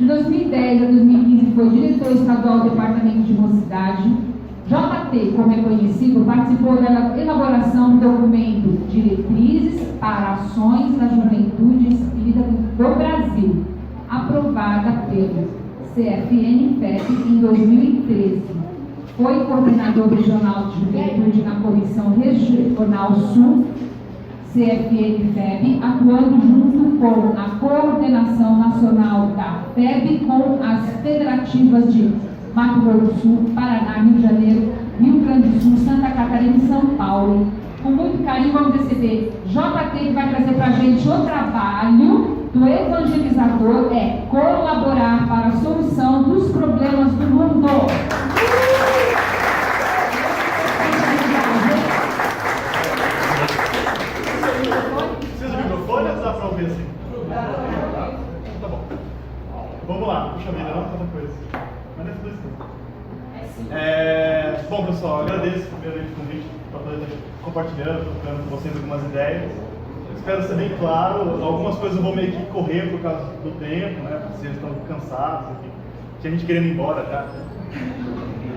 De 2010 a 2015 foi diretor estadual do Departamento de Mocidade. JT, como é conhecido, participou da elaboração do documento Diretrizes para Ações da Juventude Espírita do Brasil, aprovada pelo CFN-FEB em 2013. Foi coordenador regional de juventude na Comissão Regional Sul, CFN-FEB, atuando junto com a coordenação nacional da FEB com as federativas de Mato Grosso do Sul, Paraná, Rio de Janeiro, Rio Grande do Sul, Santa Catarina e São Paulo. Com muito carinho, vamos receber JT, que vai trazer para a gente o trabalho do evangelizador, colaborar para a solução dos problemas do mundo. Precisa do microfone ou dá para ouvir assim? Tá bom. Vamos lá, puxa vida, não tanta coisa. Mas não é tudo isso. Bom, pessoal, agradeço primeiramente o convite para poder estar compartilhando, trocando com vocês algumas ideias. Espero ser bem claro. Algumas coisas eu vou meio que correr por causa do tempo, né? Vocês estão cansados, enfim. Tinha gente querendo ir embora, tá?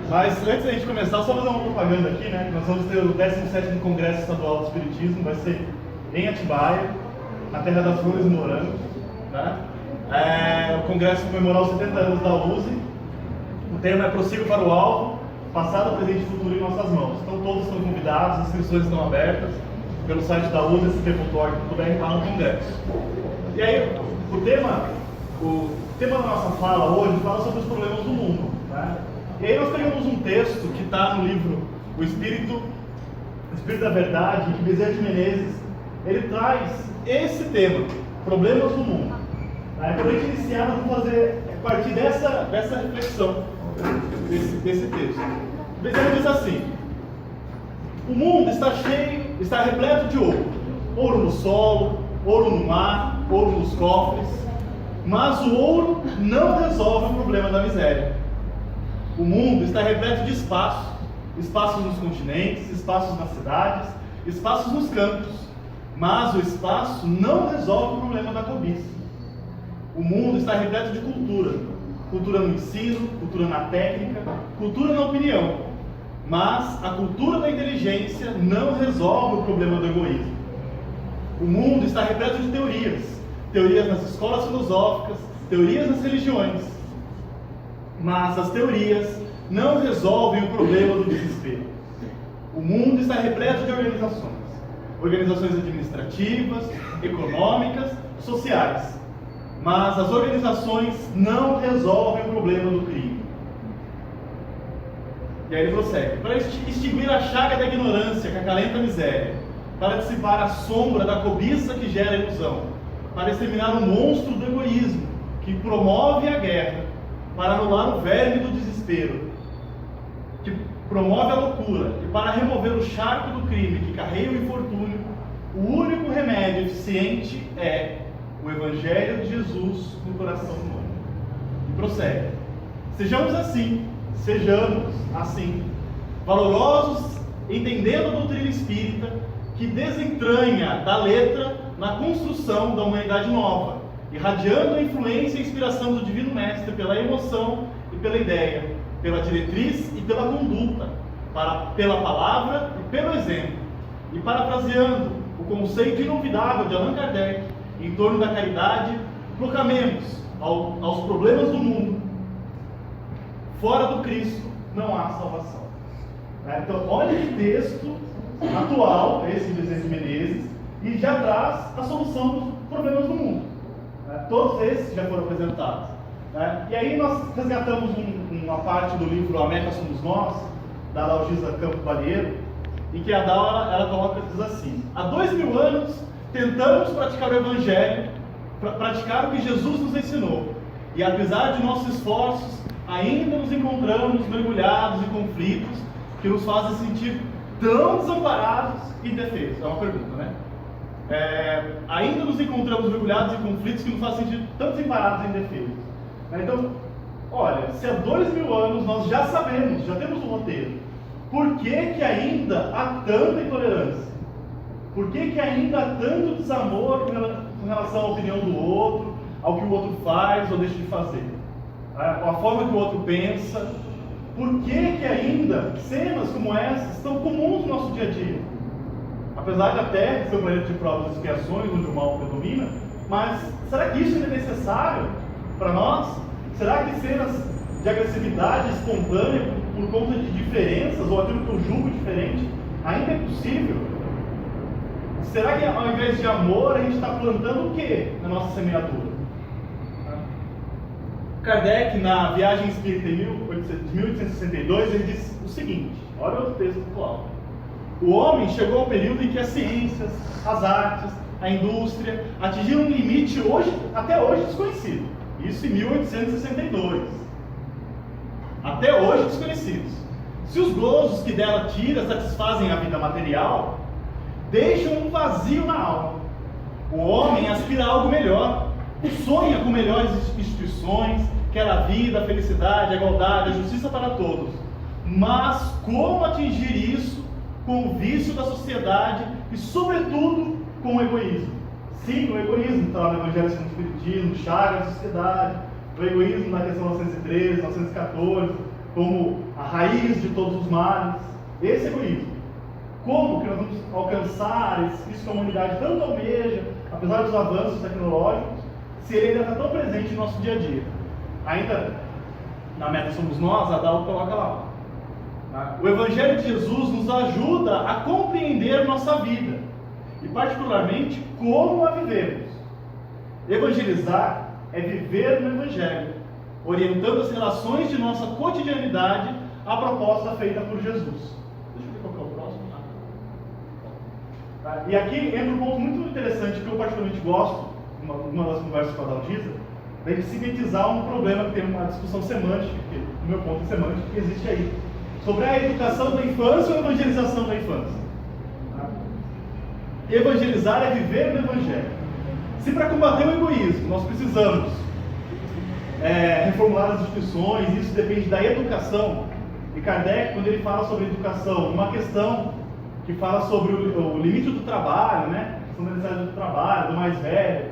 Mas antes da gente começar, só fazer uma propaganda aqui, né? Nós vamos ter o 17º Congresso Estadual do Espiritismo, vai ser em Atibaia, na Terra das Flores e Morangos, tá? O congresso vai comemorar os 70 anos da USE. O tema é Prossigo para o Alvo, passado, presente e futuro em nossas mãos. Então todos estão convidados, as inscrições estão abertas pelo site da USE, sp.org.br, lá no congresso. E aí, o tema da nossa fala hoje fala sobre os problemas do mundo, né? E aí nós pegamos um texto que está no livro O Espírito da Verdade, que Bezerra de Menezes, ele traz esse tema, problemas do mundo. Para a gente iniciar, nós vamos fazer a partir dessa reflexão, desse texto. Bezerra diz assim: o mundo está repleto de ouro. Ouro no solo, ouro no mar, ouro nos cofres. Mas o ouro não resolve o problema da miséria. O mundo está repleto de espaços. Espaços nos continentes, espaços nas cidades, espaços nos campos. Mas o espaço não resolve o problema da cobiça. O mundo está repleto de cultura. Cultura no ensino, cultura na técnica, cultura na opinião. Mas a cultura da inteligência não resolve o problema do egoísmo. O mundo está repleto de teorias. Teorias nas escolas filosóficas, teorias nas religiões. Mas as teorias não resolvem o problema do desespero. O mundo está repleto de organizações. Organizações administrativas, econômicas, sociais. Mas as organizações não resolvem o problema do crime. E aí ele prossegue: para extinguir a chaga da ignorância que acalenta a miséria, para dissipar a sombra da cobiça que gera a ilusão, para exterminar o monstro do egoísmo que promove a guerra, para anular o verme do desespero que promove a loucura, e para remover o charco do crime que carrega o infortúnio, o único remédio eficiente é o Evangelho de Jesus no coração humano. E prossegue: sejamos assim, valorosos, entendendo a doutrina espírita, que desentranha da letra na construção da humanidade nova, irradiando a influência e inspiração do Divino Mestre pela emoção e pela ideia, pela diretriz e pela conduta, pela palavra e pelo exemplo. E parafraseando o conceito inolvidável de Allan Kardec em torno da caridade, proclamemos aos problemas do mundo: fora do Cristo não há salvação. Então, olha que texto atual, esse de Bezerra de Menezes, e já traz a solução dos problemas do mundo. Todos esses já foram apresentados. E aí nós resgatamos uma parte do livro A Meta Somos Nós, da Laugisa Campo Balheiro, em que a Dal ela coloca, diz assim: há 2000 anos tentamos praticar o Evangelho, praticar o que Jesus nos ensinou, e apesar de nossos esforços, ainda nos encontramos mergulhados em conflitos que nos fazem sentir tão desamparados e indefesos. É uma pergunta, né? Ainda nos encontramos mergulhados em conflitos que nos fazem sentir tão desamparados e indefesos. Então, olha, se há 2000 anos nós já sabemos, já temos um roteiro, por que ainda há tanta intolerância? Por que ainda há tanto desamor com relação à opinião do outro, ao que o outro faz ou deixa de fazer, a forma que o outro pensa. Por que ainda cenas como essas estão comuns no nosso dia a dia? Apesar de até ser um planeta de provas e expiações, onde o mal predomina, mas será que isso ainda é necessário para nós? Será que cenas de agressividade espontânea por conta de diferenças, ou aquilo que eu julgo diferente, ainda é possível? Será que ao invés de amor, a gente está plantando o que na nossa semeadura? Kardec, na Viagem Espírita de 1862, ele diz o seguinte, olha outro texto do Cláudio. O homem chegou ao período em que as ciências, as artes, a indústria atingiram um limite até hoje desconhecido. Isso em 1862. Até hoje desconhecidos. Se os gozos que dela tira satisfazem a vida material, deixam um vazio na alma. O homem aspira a algo melhor. Sonha com melhores instituições, quer a vida, a felicidade, a igualdade, a justiça para todos. Mas como atingir isso com o vício da sociedade e, sobretudo, com o egoísmo? Sim, o egoísmo está no Evangelho segundo o Espiritismo, chaga da sociedade, o egoísmo na questão 913, 914, como a raiz de todos os males. Esse egoísmo. Como que nós vamos alcançar isso que a humanidade tanto almeja, apesar dos avanços tecnológicos, se ele ainda está tão presente no nosso dia a dia? Ainda na meta somos nós, a Adalto coloca lá. O Evangelho de Jesus nos ajuda a compreender nossa vida e particularmente como a vivemos. Evangelizar é viver no Evangelho, orientando as relações de nossa cotidianidade à proposta feita por Jesus. Deixa eu ver qual que é o próximo. E aqui entra um ponto muito interessante que eu particularmente gosto, uma das conversas com a Dalgisa, de sintetizar um problema que tem uma discussão semântica, que, do meu ponto de semântica, que existe aí, sobre a educação da infância ou a evangelização da infância. Evangelizar é viver no Evangelho. Se para combater o egoísmo nós precisamos reformular as instituições, isso depende da educação, e Kardec, quando ele fala sobre educação, uma questão que fala sobre o limite do trabalho, né? A questão da necessidade do trabalho, do mais velho,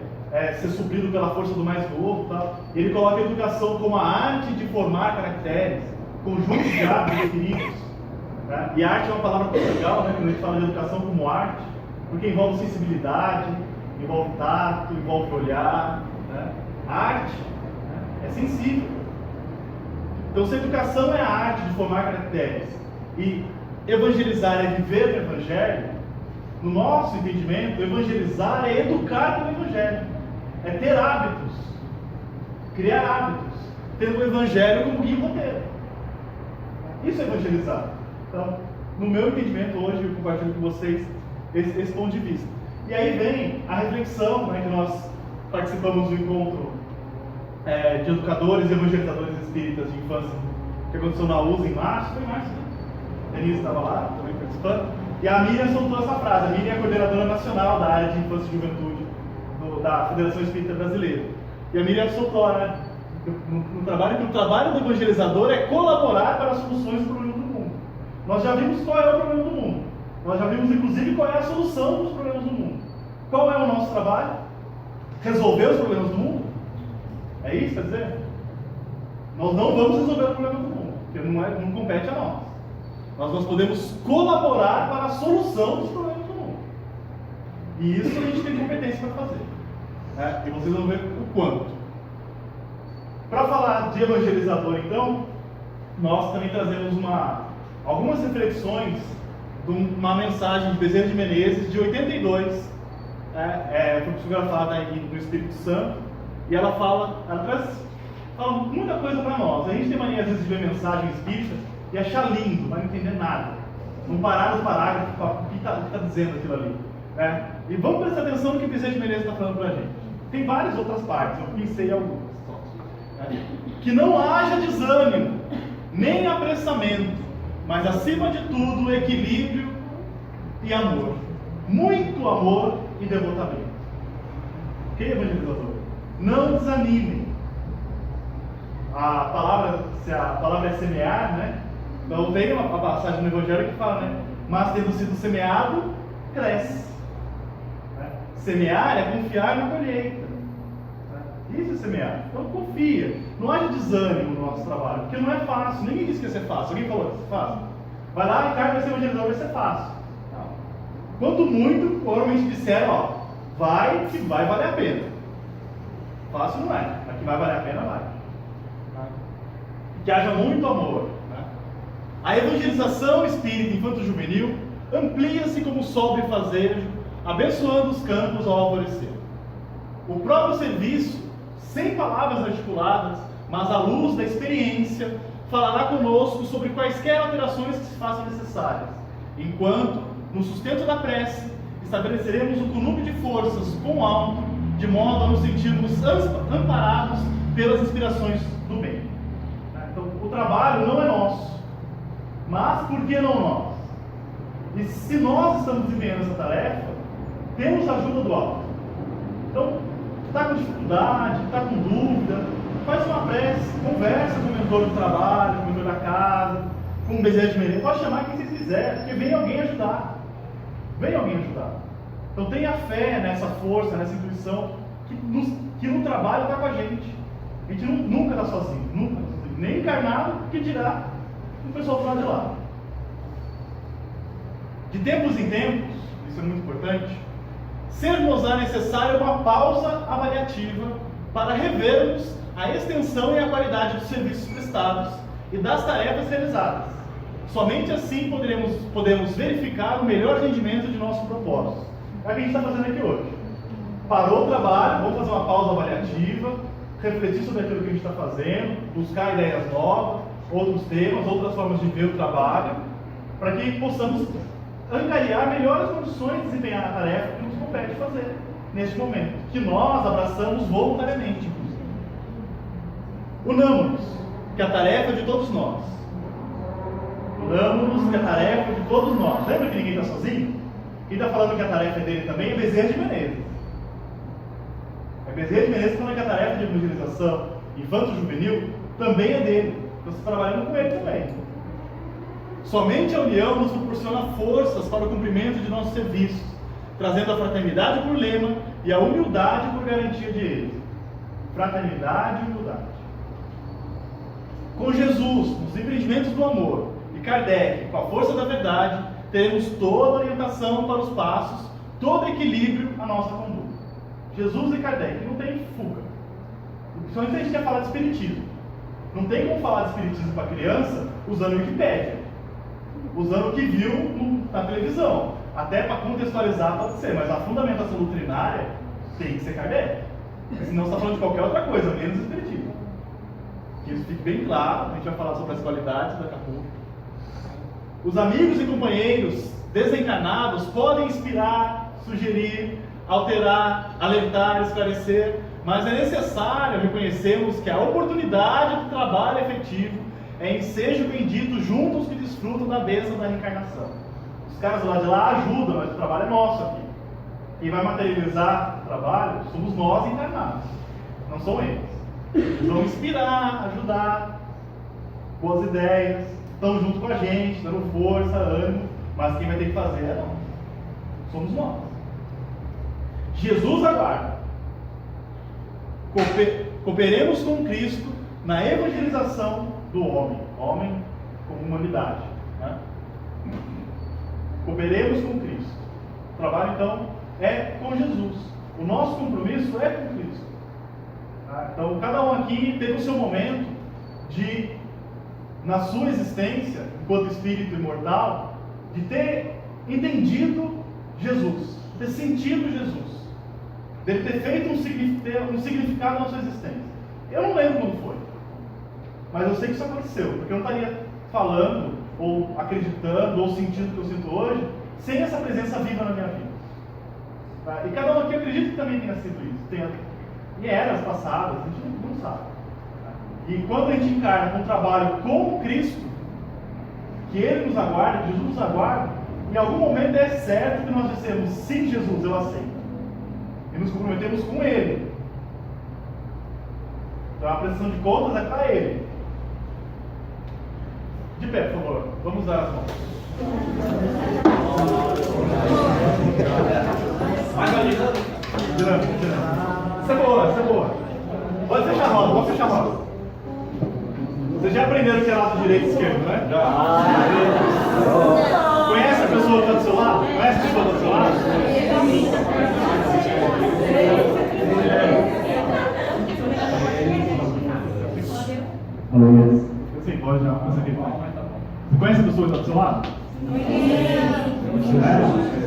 ser suprido pela força do mais novo, tal. Ele coloca a educação como a arte de formar caracteres, conjuntos de hábitos definidos. Né? E arte é uma palavra muito legal, né? Quando a gente fala de educação como arte, porque envolve sensibilidade, envolve tato, envolve olhar. Né? A arte, né? É sensível. Então, se a educação é a arte de formar caracteres e evangelizar é viver no Evangelho, no nosso entendimento, evangelizar é educar no Evangelho, é ter hábitos, criar hábitos, tendo o Evangelho como guia e roteiro. Isso é evangelizar. Então, no meu entendimento, hoje eu compartilho com vocês esse ponto de vista. E aí vem a reflexão, né, que nós participamos do encontro de educadores e evangelizadores espíritas de infância, que aconteceu na USA em março. Foi em março, né? Denise estava lá, também participando. E a Miriam soltou essa frase. A Miriam é a coordenadora nacional da área de infância e juventude da Federação Espírita Brasileira. E a Miriam soltou, né, no trabalho, que o trabalho do evangelizador é colaborar para as soluções do problema do mundo. Nós já vimos qual é o problema do mundo. Nós já vimos, inclusive, qual é a solução dos problemas do mundo. Qual é o nosso trabalho? Resolver os problemas do mundo? É isso, quer dizer? Nós não vamos resolver o problema do mundo, porque não compete a nós. Nós podemos colaborar para a solução dos problemas do mundo. E isso a gente tem competência para fazer. E vocês vão ver o quanto. Para falar de evangelizador, então, nós também trazemos algumas reflexões de uma mensagem de Bezerra de Menezes, de 82, foi psicografada aí no Espírito Santo, e ela traz muita coisa para nós. A gente tem mania, às vezes, de ver mensagem espírita e achar lindo, mas não entender nada. Não parar no parágrafo, o que está dizendo aquilo ali. E vamos prestar atenção no que Bezerra de Menezes está falando para a gente. Tem várias outras partes, eu pensei em algumas. Que não haja desânimo, nem apressamento, mas acima de tudo equilíbrio e amor. Muito amor e devotamento. Ok, evangelizador? Não desanimem. Se a palavra é semear, né? Então tem uma passagem no Evangelho que fala, né? Mas tendo sido semeado, cresce. Semear é confiar na colheita. Isso é semear. Então confia. Não haja desânimo no nosso trabalho, porque não é fácil. Ninguém disse que ia ser fácil. Alguém falou que ia ser fácil? Vai lá, Ricardo, vai ser evangelizador, vai ser fácil. Não. Quando muito, provavelmente disseram, ó, vai que vai valer a pena. Fácil não é, mas que vai valer a pena, vai. Que haja muito amor. Né? A evangelização espírita infanto-juvenil amplia-se como o sol bifazejo, abençoando os campos ao alvorecer. O próprio serviço, sem palavras articuladas, mas à luz da experiência, falará conosco sobre quaisquer alterações que se façam necessárias, enquanto, no sustento da prece, estabeleceremos um conúbio de forças com alto, de modo a nos sentirmos amparados pelas inspirações do bem. Então, o trabalho não é nosso, mas por que não nós? E se nós estamos desempenhando essa tarefa, temos a ajuda do alto. Então, está com dificuldade, está com dúvida, faz uma prece, conversa com o mentor do trabalho, com o mentor da casa, com o Bezerra de Menezes, pode chamar quem vocês quiserem, porque vem alguém ajudar. Vem alguém ajudar. Então tenha fé nessa força, nessa intuição, que no trabalho está com a gente. A gente nunca está sozinho, nunca está sozinho. Nem encarnado, que dirá o pessoal do lado de lá. De tempos em tempos, isso é muito importante, ser-nos-á necessária uma pausa avaliativa para revermos a extensão e a qualidade dos serviços prestados e das tarefas realizadas. Somente assim podemos verificar o melhor rendimento de nosso propósito. É o que a gente está fazendo aqui hoje. Parou o trabalho, vamos fazer uma pausa avaliativa, refletir sobre aquilo que a gente está fazendo, buscar ideias novas, outros temas, outras formas de ver o trabalho, para que possamos angariar melhores condições de desempenhar a tarefa que nos compete fazer neste momento, que nós abraçamos voluntariamente, inclusive. Unamos-nos, que a tarefa é de todos nós. Unamos-nos, que a tarefa é de todos nós. Lembra que ninguém está sozinho? Quem está falando que a tarefa é dele também é Bezerra de Menezes. É Bezerra de Menezes falando que a tarefa de evangelização infanto-juvenil também é dele. Então, você está trabalhando com ele também. Somente a união nos proporciona forças para o cumprimento de nossos serviços, trazendo a fraternidade por lema e a humildade por garantia de êxito. Fraternidade e humildade. Com Jesus, nos empreendimentos do amor, e Kardec, com a força da verdade, teremos toda a orientação para os passos, todo equilíbrio à nossa conduta. Jesus e Kardec, não tem fuga. Principalmente se a gente quer falar de espiritismo. Não tem como falar de espiritismo para criança usando Wikipédia, usando o que viu na televisão. Até para contextualizar pode ser, mas a fundamentação doutrinária tem que ser Kardec. Senão você está falando de qualquer outra coisa, menos espiritismo. Que isso fique bem claro, a gente vai falar sobre as qualidades daqui a pouco. Os amigos e companheiros desencarnados podem inspirar, sugerir, alterar, alertar, esclarecer, mas é necessário reconhecermos que a oportunidade do trabalho efetivo é ensejo bendito junto aos que desfrutam da bênção da reencarnação. Os caras do lado de lá ajudam, mas o trabalho é nosso aqui. Quem vai materializar o trabalho somos nós encarnados, não são eles. Eles vão inspirar, ajudar, boas ideias, estão junto com a gente, dando força, ânimo, mas quem vai ter que fazer é nós. Somos nós. Jesus aguarda. Cooperemos com Cristo na evangelização do homem como humanidade. Né? Cooperemos com Cristo. O trabalho, então, é com Jesus. O nosso compromisso é com Cristo. Tá? Então, cada um aqui teve o seu momento de, na sua existência, enquanto espírito imortal, de ter entendido Jesus, ter sentido Jesus, dele ter feito um significado na sua existência. Eu não lembro quando foi, mas eu sei que isso aconteceu, porque eu não estaria falando, ou acreditando, ou sentindo o que eu sinto hoje, sem essa presença viva na minha vida. Tá? E cada um aqui acredita que também tenha sido isso. Em eras passadas, a gente não sabe. Tá? E quando a gente encarna com um trabalho com Cristo, que Ele nos aguarda, Jesus nos aguarda, em algum momento é certo que nós dissemos, sim, Jesus, eu aceito. E nos comprometemos com Ele. Então a prestação de contas é para Ele. De pé, por favor. Vamos dar as mãos. Vai, Valida. Tirando. Isso é boa, isso é boa. Pode fechar a roda, pode fechar a roda. Vocês já aprenderam que é lado direito e esquerdo, né? Já. Conhece a pessoa que está do seu lado? Conhece a pessoa que está do seu lado? Alô, Sim, pode já. Você conhece a pessoa que está do seu lado?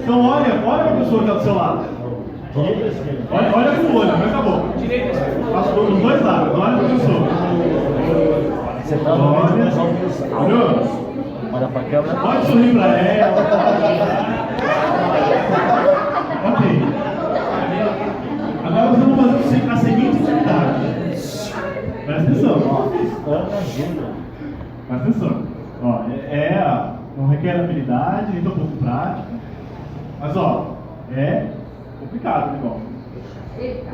Então olha para a pessoa que está do seu lado. Olha com o olho, não é com a boca. Passa os dois lados, olha para a pessoa. Você tá olha pra câmera. Pode sorrir para ela. Ok. Agora nós vamos fazer a seguinte atividade. Presta atenção. Presta atenção. Ó, não requer habilidade, nem tão pouco prática. Mas ó, é complicado o negócio.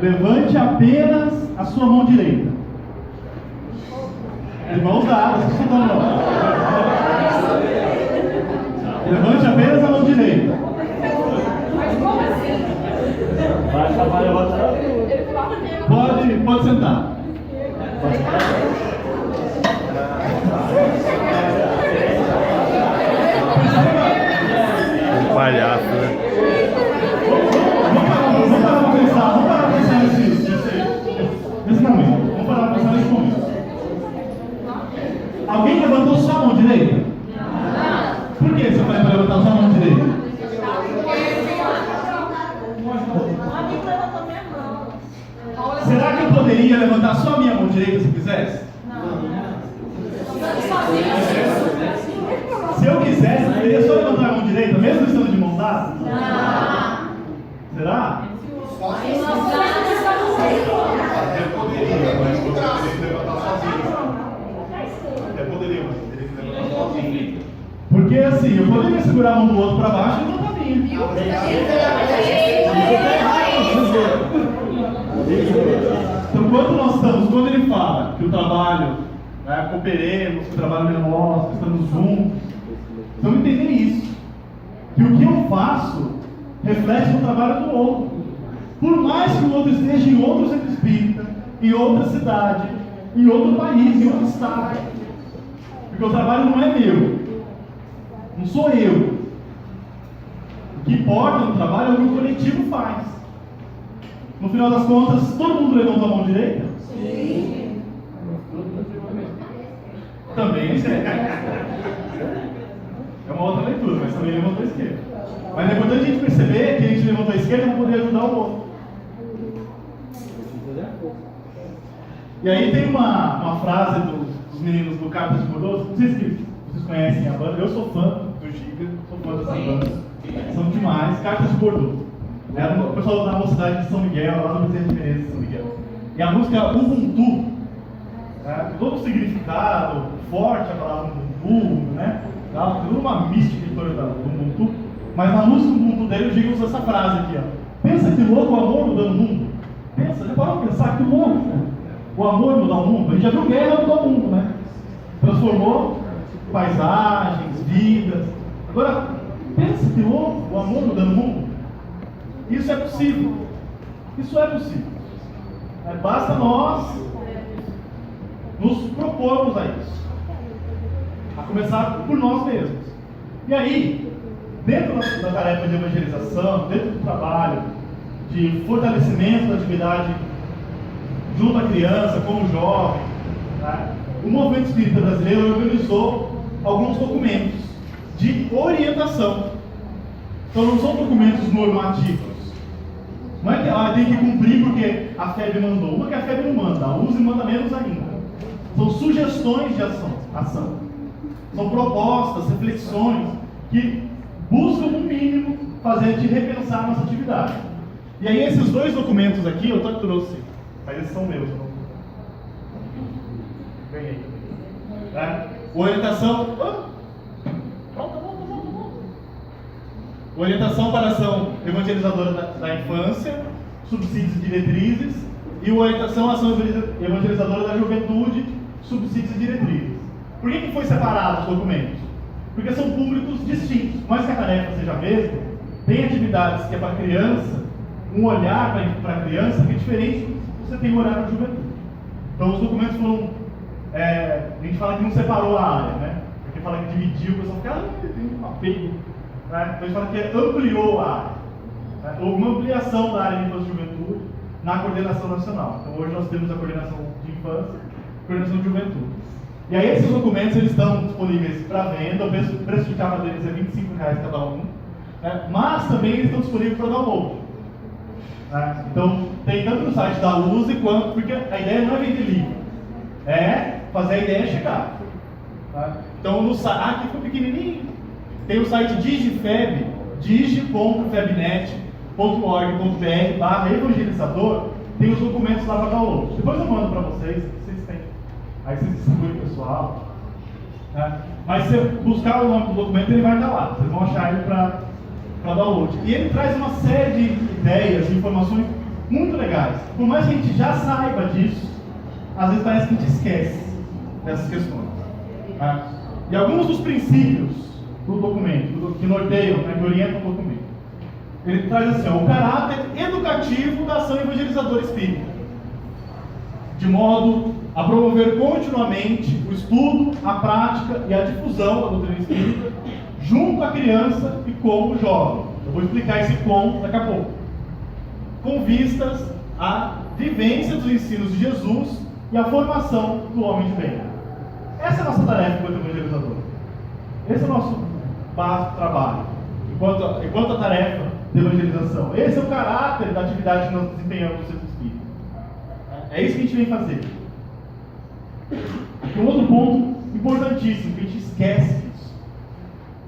Levante apenas a sua mão direita. De mãos dadas, não. Levante apenas a mão direita. Mas como assim? Pode sentar. Palhaço, né? Vamos parar pra pensar nesse momento. Vamos parar pra pensar nesse momento. Alguém levantou só a mão direita? Não. Por que você vai levantar só a mão direita? Será que eu poderia levantar só a minha mão direita se quisesse? Se eu quisesse, eu poderia só levantar a mão direita, mesmo estando de mão dada? Será? Até poderia, mas você teria que levantar sozinho. Até poderia, mas você teria que levantar sozinho. Porque assim, eu poderia segurar a mão do outro para baixo e levantar a minha. Então, quando ele fala que o trabalho, né, cooperemos, que o trabalho é nosso, que estamos juntos, vamos entender isso. Que o que eu faço reflete no trabalho do outro. Por mais que o outro esteja em outro centro espírita, em outra cidade, em outro país, em outro estado. Porque o trabalho não é meu. Não sou eu. O que importa no trabalho é o que o coletivo faz. No final das contas, todo mundo levantou a mão direita? Sim. Também é uma outra leitura, mas também levantou a esquerda. Mas é importante a gente perceber que a gente levantou a esquerda para poder ajudar o outro. E aí tem uma frase dos meninos do Cartas de Bordeaux, não sei se vocês conhecem a banda, eu sou fã do Giga, sou fã dessa banda, são demais, Cartas de Bordeaux. Era o pessoal da mocidade de São Miguel, lá no Presidente Menezes de São Miguel. E a música é Ubuntu, né? Todo o significado forte, a palavra Ubuntu, né? Tem toda uma mística em torno do Ubuntu. Mas na música Ubuntu dele, o Giga usa essa frase aqui, ó. Pensa que louco o amor mudando o mundo. Pensa, já parou pra pensar que louco, né? O amor mudar o mundo. A gente já viu guerra mudar o mundo, né? Transformou paisagens, vidas. Agora, pensa que louco o amor mudando o mundo. Isso é possível. Isso é possível. Basta nós nos propormos a isso. A começar por nós mesmos. E aí, dentro da tarefa de evangelização, dentro do trabalho de fortalecimento da atividade junto à criança, como jovem, né? O movimento espírita brasileiro organizou alguns documentos de orientação. Então não são documentos normativos. Não é que tem que cumprir porque a FEB mandou. Uma que a FEB não manda, a USE manda menos ainda. São sugestões de ação. São propostas, reflexões que buscam, no mínimo, fazer a gente repensar a nossa atividade. E aí esses dois documentos aqui, eu trouxe, mas esses são meus. Ganhei. Né? Orientação... Volta. Orientação para ação evangelizadora da infância, subsídios e diretrizes, e orientação à ação evangelizadora da juventude, subsídios e diretrizes. Por que foi separado os documentos? Porque são públicos distintos. Mas que a tarefa seja a mesma, tem atividades que é para criança, um olhar para a criança que é diferente do que você tem um olhar para a juventude. Então os documentos foram, a gente fala que não separou a área, né? Porque fala que dividiu, o pessoal fica, tem um apego, né? Então a gente fala que ampliou a área, né? Houve uma ampliação da área de infância e juventude na coordenação nacional. Então hoje nós temos a coordenação de infância e coordenação de juventude. E aí esses documentos eles estão disponíveis para venda, o preço de capa deles é R$25 cada um, né? Mas também eles estão disponíveis para download. Né? Então tem tanto no site da USE quanto, porque a ideia não é vender livro, é fazer a ideia chegar. Tá? Então no site, aqui ficou pequenininho, tem o site Digifeb, digi.febnet.org.br/evangelizador, tem os documentos lá para download. Depois eu mando para vocês têm. Aí vocês distribuem o pessoal. Né? Mas se você buscar o nome do documento, ele vai estar lá. Vocês vão achar ele para download. E ele traz uma série de ideias, de informações muito legais. Por mais que a gente já saiba disso, às vezes parece que a gente esquece dessas questões. Tá? E alguns dos princípios do documento, que norteiam, né, que orientam o documento. Ele traz assim, o caráter educativo da ação evangelizadora espírita, de modo a promover continuamente o estudo, a prática e a difusão da doutrina espírita junto à criança e com o jovem. Eu vou explicar esse com daqui a pouco. Com vistas à vivência dos ensinos de Jesus e à formação do homem de bem. Essa é a nossa tarefa enquanto evangelizador. Esse é o nosso básico trabalho, enquanto a tarefa de evangelização. Esse é o caráter da atividade que nós desempenhamos no Centro Espírita. É isso que a gente vem fazer. Aqui um outro ponto importantíssimo, que a gente esquece disso.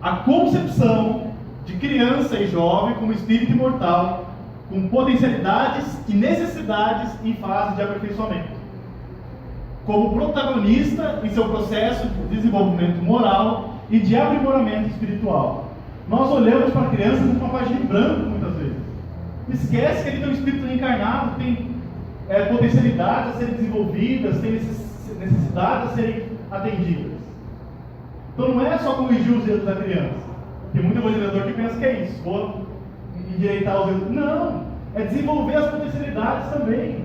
A concepção de criança e jovem como espírito imortal, com potencialidades e necessidades em fase de aperfeiçoamento. Como protagonista em seu processo de desenvolvimento moral e de aprimoramento espiritual. Nós olhamos para a criança com uma página em branco, muitas vezes. Esquece que ele tem um espírito reencarnado, tem potencialidades a serem desenvolvidas, tem necessidades a serem atendidas. Então não é só corrigir os erros da criança. Tem muito evangelizador que pensa que é isso, vou endireitar os erros. Não, é desenvolver as potencialidades também.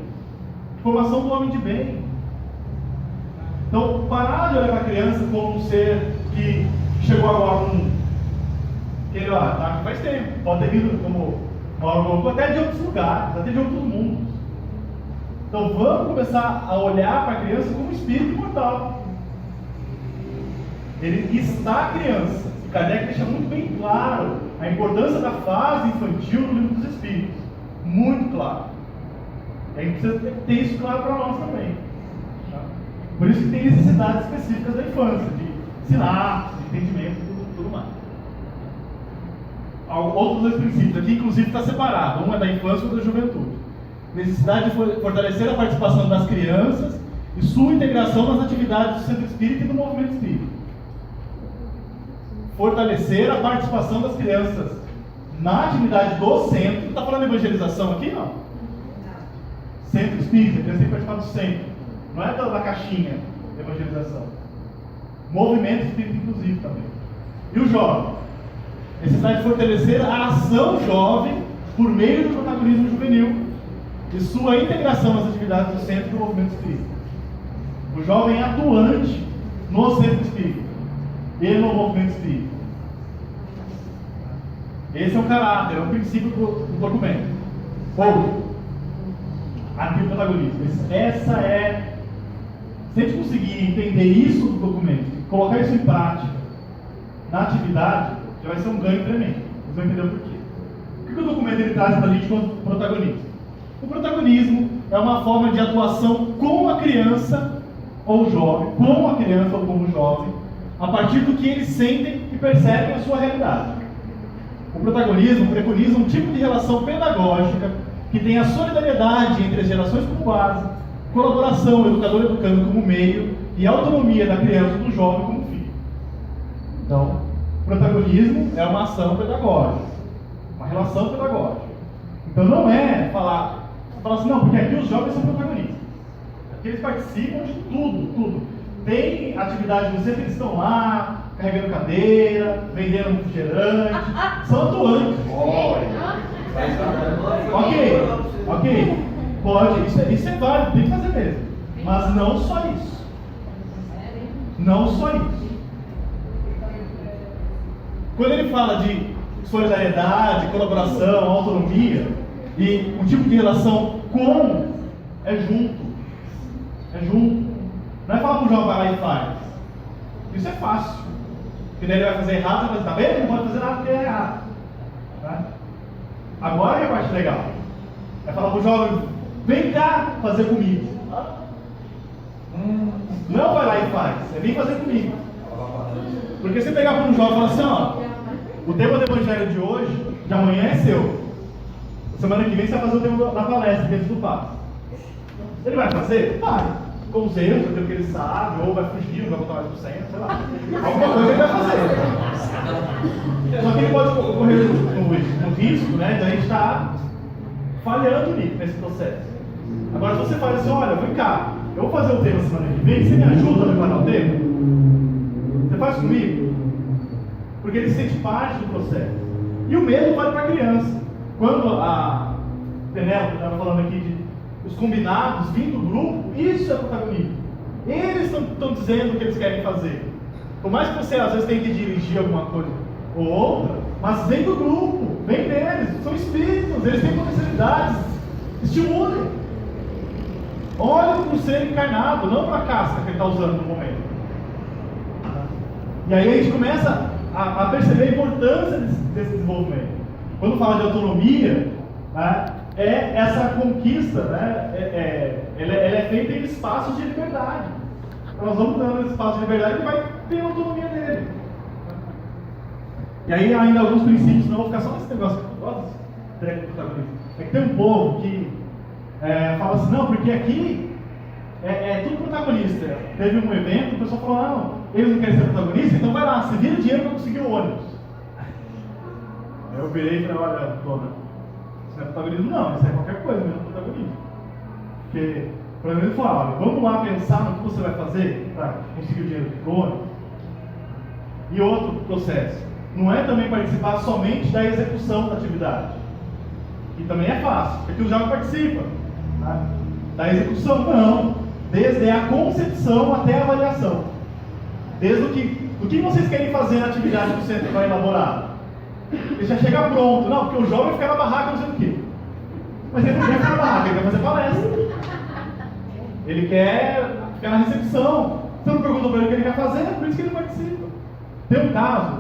Formação do homem de bem. Então, parar de olhar para a criança como um ser que chegou agora ao mundo. Que ele está aqui faz tempo, pode ter vindo como até de outros lugares, até de outros mundos. Então vamos começar a olhar para a criança como um espírito imortal. Ele está criança. E Kardec deixa muito bem claro a importância da fase infantil no livro dos Espíritos. Muito claro. E a gente precisa ter isso claro para nós também. Tá? Por isso que tem necessidades específicas da infância, de sinapse, de entendimento e tudo mais. Outros dois princípios aqui, inclusive, está separado. Um é da infância e outro da juventude. Necessidade de fortalecer a participação das crianças e sua integração nas atividades do centro espírita e do movimento espírita. Fortalecer a participação das crianças na atividade do centro. Está falando de evangelização aqui, não? Centro espírita, a criança tem que participar do centro. Não é da caixinha de evangelização. Movimento espírita, inclusive, também. E o jovem? Necessidade de fortalecer a ação jovem por meio do protagonismo juvenil e sua integração nas atividades do centro e do movimento espírita. O jovem é atuante no centro espírita e no movimento espírita. Esse é o caráter, é o princípio do documento. Outro, aqui o protagonismo. Essa é, se a gente conseguir entender isso do documento, colocar isso em prática na atividade, já vai ser um ganho tremendo. Vocês vão entender o porquê. O que o documento ele traz para a gente como protagonismo? O protagonismo é uma forma de atuação com a criança ou jovem, com a criança ou com o jovem, a partir do que eles sentem e percebem a sua realidade. O protagonismo preconiza um tipo de relação pedagógica que tem a solidariedade entre as gerações como base, colaboração educador-educando como meio e autonomia da criança ou do jovem como fim. Então, protagonismo é uma ação pedagógica, uma relação pedagógica. Então não é falar assim, não, porque aqui os jovens são protagonistas. Aqui eles participam de tudo. Tem atividade no centro, eles estão lá, carregando cadeira, vendendo refrigerante, são atuantes. Ok, pode, isso é válido, tem que fazer mesmo. Mas não só isso. Não só isso. Quando ele fala de solidariedade, colaboração, autonomia e um tipo de relação com, é junto. É junto. Não é falar para o jovem vai lá e faz. Isso é fácil. Porque daí ele vai fazer errado, mas tá vendo? Ele não pode fazer nada porque é errado. Tá? Agora é a parte legal. É falar para o jovem, vem cá fazer comigo. Não vai lá e faz, é vem fazer comigo. Porque se pegar para um jovem e falar assim, ó, o tema do evangelho de hoje, de amanhã é seu. Semana que vem você vai fazer o tema da palestra dentro do passo. Ele vai fazer? Vai. Com os erros, aquilo que ele sabe, ou vai fugir, não vai botar mais pro centro, sei lá. Alguma coisa ele vai fazer. Só que ele pode correr no risco, né, de a gente estar falhando nesse processo. Agora, se você faz assim, olha, vem cá, eu vou fazer o tema semana que vem, você me ajuda a preparar o tema? Você faz comigo? Porque ele sente parte do processo. E o mesmo vale para a criança. Quando a Penélope estava falando aqui de os combinados vindo do grupo, isso é protagonismo. Eles estão dizendo o que eles querem fazer. Por mais que você às vezes tenha que dirigir alguma coisa ou outra, mas vem do grupo, vem deles, são espíritos, eles têm potencialidades, estimulem. Olhem para o ser encarnado, não para a casca que ele está usando no momento. E aí a gente começa a perceber a importância desse desenvolvimento. Quando fala de autonomia, né, é essa conquista, né, ela é feita em espaços de liberdade. Então nós vamos dando esse espaço de liberdade e ele vai ter a autonomia dele. E aí ainda alguns princípios, não vou ficar só nesse negócio que eu gosto, é que tem um povo que fala assim, não, porque aqui é tudo protagonista. Teve um evento, o pessoal falou, não, eles não querem ser protagonistas, então vai lá, se vira dinheiro para conseguir o ônibus. Aí eu virei e falei, olha, dona, isso não é protagonismo não, isso é qualquer coisa, menos protagonismo. Porque, por exemplo, ele falou, olha, vamos lá pensar no que você vai fazer para conseguir o dinheiro do ônibus. E outro processo, não é também participar somente da execução da atividade, que também é fácil, porque o jovem participa, tá? Da execução, não, desde a concepção até a avaliação, desde o que vocês querem fazer na atividade que o centro vai elaborar. Ele já chega pronto, não, porque o jovem fica na barraca não sei o quê, mas ele não quer ficar na barraca, ele quer fazer palestra, ele quer ficar na recepção. Você não perguntou para ele o que ele quer fazer, é por isso que ele participa. Tem um caso,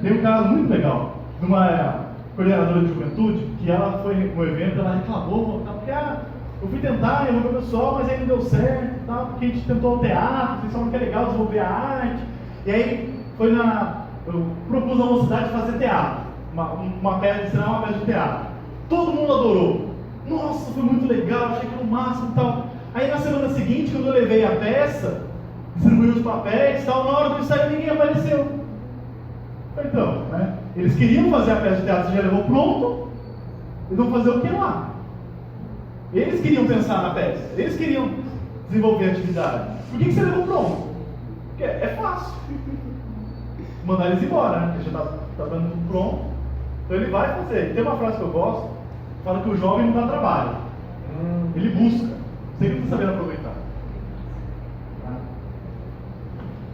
tem um caso muito legal de uma coordenadora de juventude que ela foi no evento, ela reclamou, porque eu fui tentar envolver o pessoal, mas aí não deu certo, tá? Porque a gente tentou o teatro, eles falaram que é legal desenvolver a arte, e aí eu propus à mocidade fazer teatro, uma peça de ensinar uma peça de teatro. Todo mundo adorou. Nossa, foi muito legal, achei que era o máximo e tal. Aí na semana seguinte, quando eu levei a peça, distribuí os papéis e tal, na hora do ensaio ninguém apareceu. Então, né? Eles queriam fazer a peça de teatro, você já levou pronto, eles vão fazer o que lá? Eles queriam pensar na peça, eles queriam desenvolver a atividade. Por que você levou pronto? Porque é fácil. Mandar eles embora, né? Porque já está dando tudo pronto. Então ele vai fazer. Tem uma frase que eu gosto, que fala que o jovem não dá trabalho. Ele busca. Você que está sabendo aproveitar. Tá?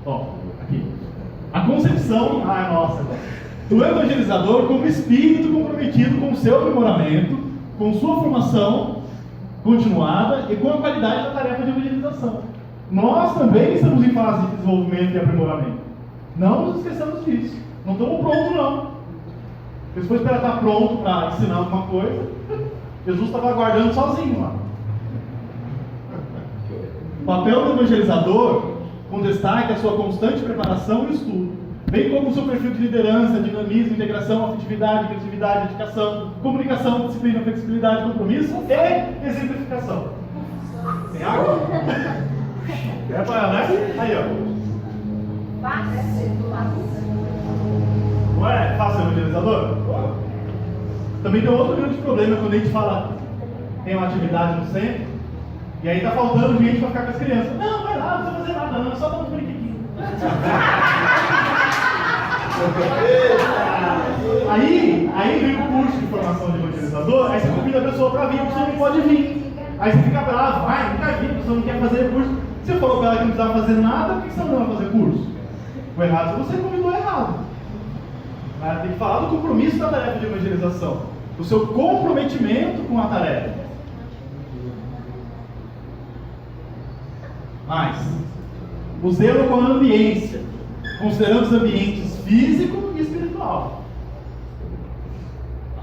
Ó, aqui. A concepção, nossa, do evangelizador como espírito comprometido com o seu aprimoramento, com sua formação continuada e com a qualidade da tarefa de evangelização. Nós também estamos em fase de desenvolvimento e aprimoramento. Não nos esqueçamos disso. Não estamos prontos, não. Se for esperar estar pronto para ensinar alguma coisa, Jesus estava aguardando sozinho lá. O papel do evangelizador, com destaque, é a sua constante preparação e estudo, bem como o seu perfil de liderança, dinamismo, integração, afetividade, criatividade, dedicação, comunicação, disciplina, flexibilidade, compromisso e exemplificação. Tem água? É para ela, né? Aí, ó. Não é fácil evangelizador? Também tem outro grande problema quando a gente fala, tem uma atividade no centro, e aí está faltando gente para ficar com as crianças. Não, vai lá, não precisa fazer nada, não, só dá uns brinquedinhos. Aí vem o curso de formação de evangelizador, aí você convida a pessoa para vir, a pessoa não pode vir. Aí você fica bravo, nunca vi, a pessoa não quer fazer curso. Você falou para ela que não precisava fazer nada, por que você não vai fazer curso? O errado é você convidou errado. Mas tem que falar do compromisso da tarefa de evangelização, do seu comprometimento com a tarefa. Mais, o zelo com a ambiência, considerando os ambientes físico e espiritual.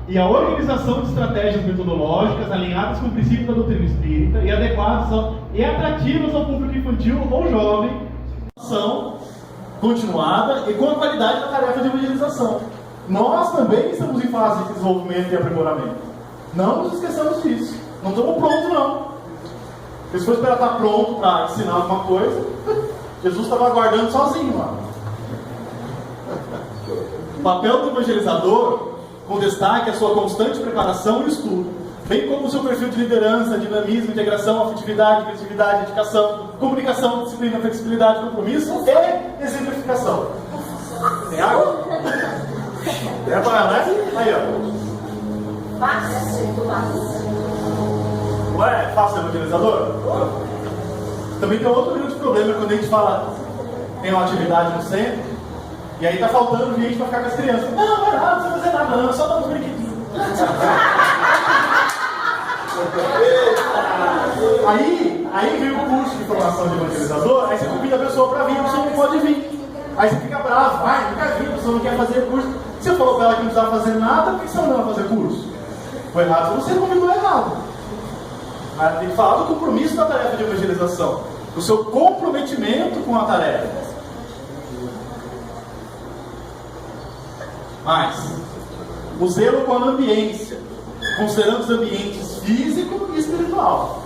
E a organização de estratégias metodológicas alinhadas com o princípio da doutrina espírita e adequadas e atrativas ao público infantil ou jovem, ação continuada e com a qualidade da tarefa de evangelização. Nós também estamos em fase de desenvolvimento e aprimoramento. Não nos esqueçamos disso. Não estamos prontos, não. Porque se for esperar estar pronto para ensinar alguma coisa, Jesus estava aguardando sozinho lá. O papel do evangelizador, com destaque a sua constante preparação e estudo, bem como o seu perfil de liderança, dinamismo, integração, afetividade, criatividade, dedicação, comunicação, disciplina, flexibilidade, compromisso e exemplificação. Tem água? Tem água, né? Aí, ó. Ué, é fácil ser evangelizador? Também tem outro grande problema quando a gente fala tem uma atividade no centro e aí tá faltando gente para ficar com as crianças. Não, vai lá, não precisa fazer nada não, só dá uns brinquedinhos. Aí vem o curso de formação de evangelizador, aí você convida a pessoa para vir, a pessoa não pode vir. Aí você fica bravo, nunca vi, a pessoa não quer fazer curso. Você falou para ela que não precisava fazer nada, por que você não vai fazer curso? O errado é você convidou errado. Mas tem que falar do compromisso da tarefa de evangelização, do seu comprometimento com a tarefa. Mais, o zelo com a ambiência, considerando os ambientes físico e espiritual.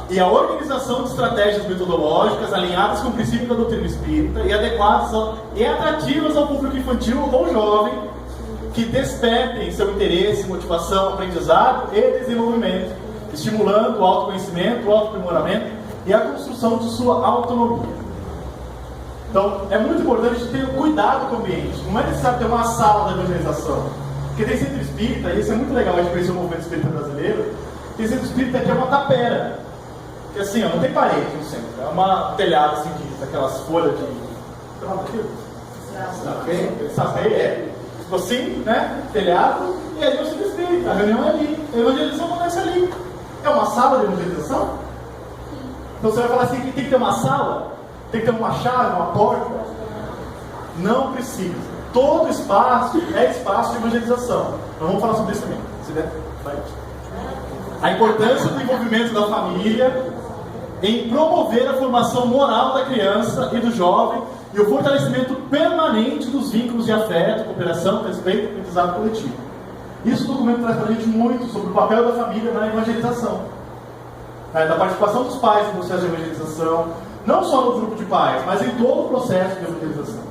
E a organização de estratégias metodológicas alinhadas com o princípio da doutrina espírita e adequadas e atrativas ao público infantil ou jovem, que despertem seu interesse, motivação, aprendizado e desenvolvimento, estimulando o autoconhecimento, o autoaprimoramento e a construção de sua autonomia. Então, é muito importante ter cuidado com o ambiente. Não é necessário ter uma sala da evangelização. Porque tem centro espírita, e isso é muito legal, a gente conhecer o movimento espírita brasileiro, tem centro espírita que é uma tapera. Que assim, ó, não tem parede no centro. É uma telhada assim, daquelas folhas de... Sapê, tipo assim, né? Telhado, e aí é o centro espírita. A reunião é ali, a evangelização acontece ali. É uma sala de evangelização? Então você vai falar assim, que tem que ter uma sala? Tem que ter uma chave, uma porta? Não precisa. Todo espaço é espaço de evangelização. Nós vamos falar sobre isso também. Se der, vai. A importância do envolvimento da família em promover a formação moral da criança e do jovem e o fortalecimento permanente dos vínculos de afeto, cooperação, respeito e aprendizado coletivo. Isso o documento traz para a gente muito sobre o papel da família na evangelização, da participação dos pais no processo de evangelização, não só no grupo de pais, mas em todo o processo de evangelização.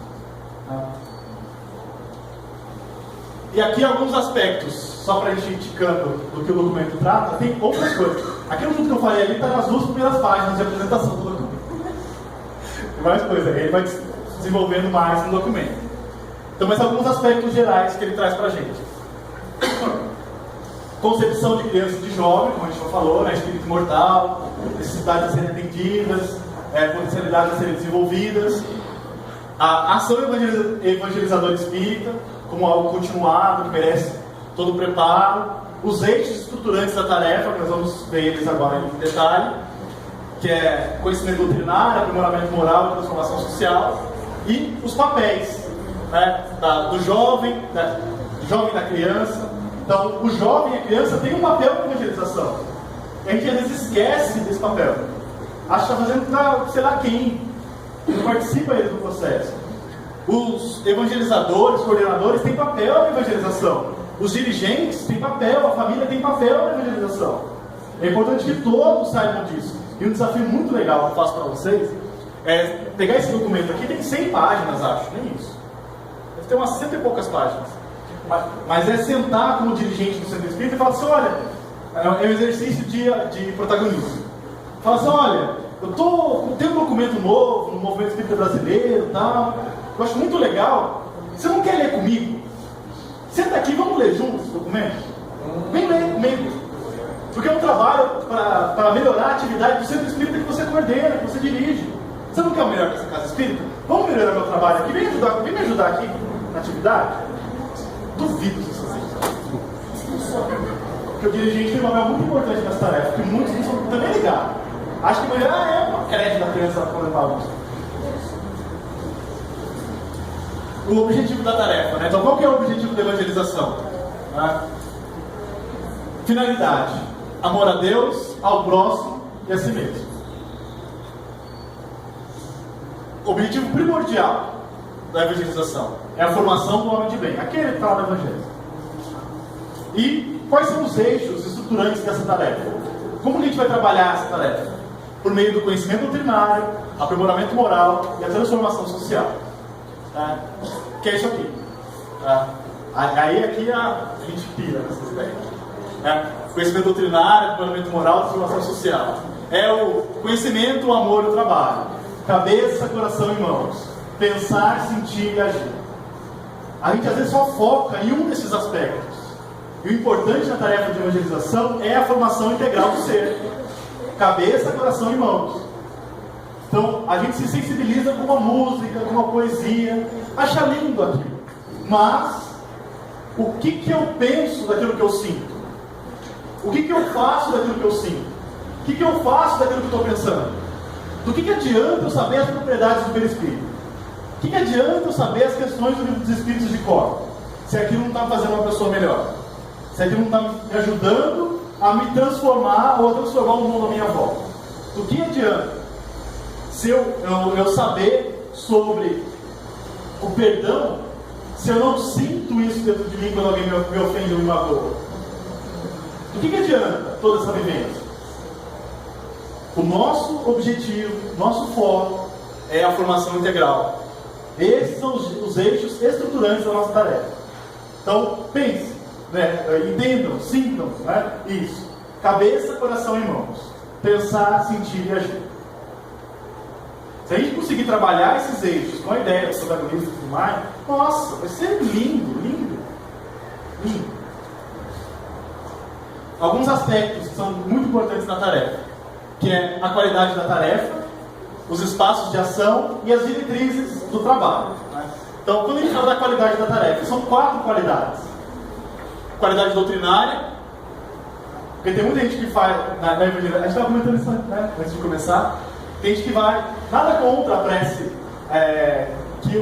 E aqui alguns aspectos, só para a gente ir indicando do que o documento trata, tem outras coisas. Aquilo tudo que eu falei ali está nas 2 primeiras páginas de apresentação do documento. Tem mais coisas, ele vai desenvolvendo mais no documento. Então, mas alguns aspectos gerais que ele traz para a gente. Concepção de criança e de jovem, como a gente já falou, né? Espírito imortal, necessidades a serem atendidas, potencialidades a serem desenvolvidas, a ação evangelizadora espírita, como algo continuado, que merece todo o preparo, os eixos estruturantes da tarefa, que nós vamos ver eles agora em detalhe, que é conhecimento doutrinário, aprimoramento moral e transformação social, e os papéis, né, do jovem, do jovem e da criança. Então, o jovem e a criança têm um papel na evangelização. E a gente às vezes esquece desse papel. Acha que está fazendo para sei lá quem, não participa aí do processo. Os evangelizadores, coordenadores têm papel na evangelização. Os dirigentes têm papel, a família tem papel na evangelização. É importante que todos saibam disso. E um desafio muito legal que eu faço para vocês é pegar esse documento aqui, tem 100 páginas, acho, nem isso. Deve ter umas 100 e poucas páginas. Mas é sentar como dirigente do centro espírita e falar assim, olha, é um exercício de protagonismo. Fala assim, olha, tenho um documento novo no movimento espírita brasileiro e tal, eu acho muito legal, você não quer ler comigo? Senta aqui, vamos ler juntos esse documento? Vem ler comigo. Porque é um trabalho para melhorar a atividade do centro espírita que você coordena, que você dirige. Você não quer o melhor dessa casa espírita? Vamos melhorar meu trabalho aqui? Vem me ajudar aqui na atividade? Duvido que isso exista. Porque o dirigente tem um papel muito importante nessa tarefa, que muitos não são também ligados. Acho que melhorar é uma crédito da criança para levar a luz. O objetivo da tarefa, né? Então, qual que é o objetivo da evangelização? Finalidade: amor a Deus, ao próximo e a si mesmo. O objetivo primordial da evangelização é a formação do homem de bem, aquele que fala do evangelho. E quais são os eixos estruturantes dessa tarefa? Como que a gente vai trabalhar essa tarefa? Por meio do conhecimento doutrinário, aprimoramento moral e a transformação social. Que é isso aqui. Aí aqui a gente pira nessas ideias. Conhecimento doutrinário, aprimoramento moral e transformação social. É o conhecimento, o amor e o trabalho. Cabeça, coração e mãos. Pensar, sentir e agir. A gente às vezes só foca em um desses aspectos. E o importante na tarefa de evangelização é a formação integral do ser. Cabeça, coração e mãos. Então, a gente se sensibiliza com uma música, com uma poesia, acha lindo aquilo. Mas, o que eu penso daquilo que eu sinto? O que eu faço daquilo que eu sinto? O que eu faço daquilo que eu estou pensando? Do que adianta eu saber as propriedades do perispírito? O que adianta eu saber as questões do livro dos espíritos de cor? Se aquilo não está me fazendo uma pessoa melhor? Se aquilo não está me ajudando a me transformar ou a transformar o mundo à minha volta? Do que adianta se eu saber sobre o perdão, se eu não sinto isso dentro de mim quando alguém me ofende ou me magoa? Do que adianta toda essa vivência? O nosso objetivo, nosso foco é a formação integral. Esses são os eixos estruturantes da nossa tarefa. Então, pense, entendam, sintam, isso. Cabeça, coração e mãos. Pensar, sentir e agir. Se a gente conseguir trabalhar esses eixos com a ideia dos protagonistas e tudo mais, nossa, vai ser lindo, lindo, lindo. Alguns aspectos que são muito importantes na tarefa, que é a qualidade da tarefa, os espaços de ação e as diretrizes do trabalho. Então, quando a gente fala da qualidade da tarefa, são 4 qualidades. Qualidade doutrinária, porque tem muita gente que faz, na evangelização, a gente estava comentando isso antes de começar, tem gente que vai, nada contra a prece que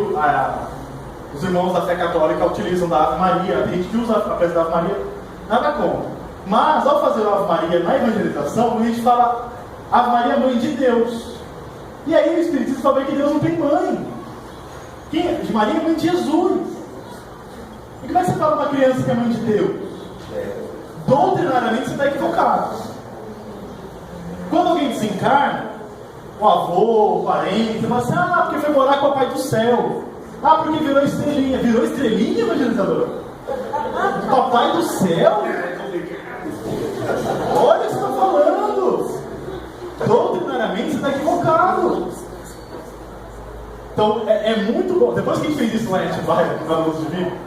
os irmãos da fé católica utilizam da Ave Maria, tem gente que usa a prece da Ave Maria, nada contra. Mas, ao fazer a Ave Maria na evangelização, a gente fala Ave Maria, mãe de Deus. E aí o Espiritismo fala que Deus não tem mãe. Maria é mãe de Jesus. E como é que você fala uma criança que é mãe de Deus? Doutrinariamente você está equivocado. Quando alguém desencarna, um avô, um parente, você fala assim, porque foi morar com o Pai do Céu. Porque virou estrelinha. Virou estrelinha, evangelizador? Papai do Céu? Olha o que você está falando. Doutrinariamente você está equivocado. Então é muito bom. Depois que a gente fez isso lá em Atibaia, na Luz de Vivo,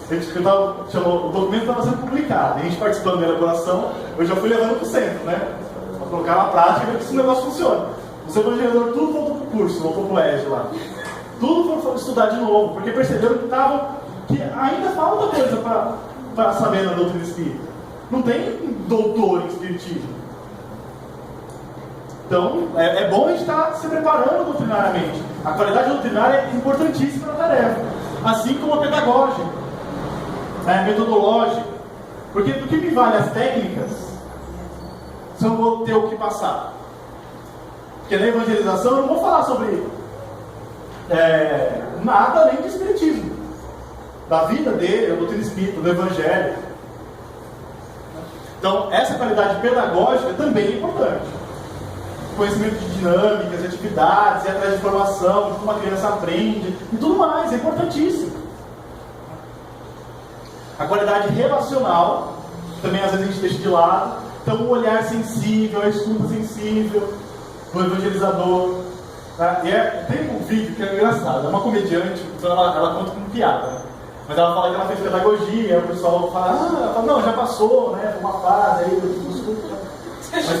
o documento estava sendo publicado, a gente participando da elaboração, eu já fui levando para o centro, para colocar na prática para que esse negócio funcione. O seu evangelizador tudo voltou para o curso, voltou para o EG lá. Tudo foi estudar de novo, porque perceberam que ainda falta coisa para saber na doutrina espírita. Não tem doutor em espiritismo. Então, é bom a gente estar se preparando doutrinariamente. A qualidade doutrinária é importantíssima na tarefa. Assim como a pedagógica, metodológica. Porque do que me vale as técnicas se eu vou ter o que passar? Porque na evangelização eu não vou falar sobre nada além do espiritismo. Da vida dele, da doutrina espírita, do evangelho. Então, essa qualidade pedagógica também é importante. Conhecimento de dinâmicas, de atividades, ir atrás de informação, de como uma criança aprende e tudo mais, é importantíssimo. A qualidade relacional, também às vezes a gente deixa de lado. Então, o olhar sensível, a escuta sensível do evangelizador. Tem um vídeo que é engraçado, é uma comediante, então ela conta como piada. Mas ela fala que ela fez pedagogia, aí o pessoal fala, não, já passou, né? Uma fase aí, mas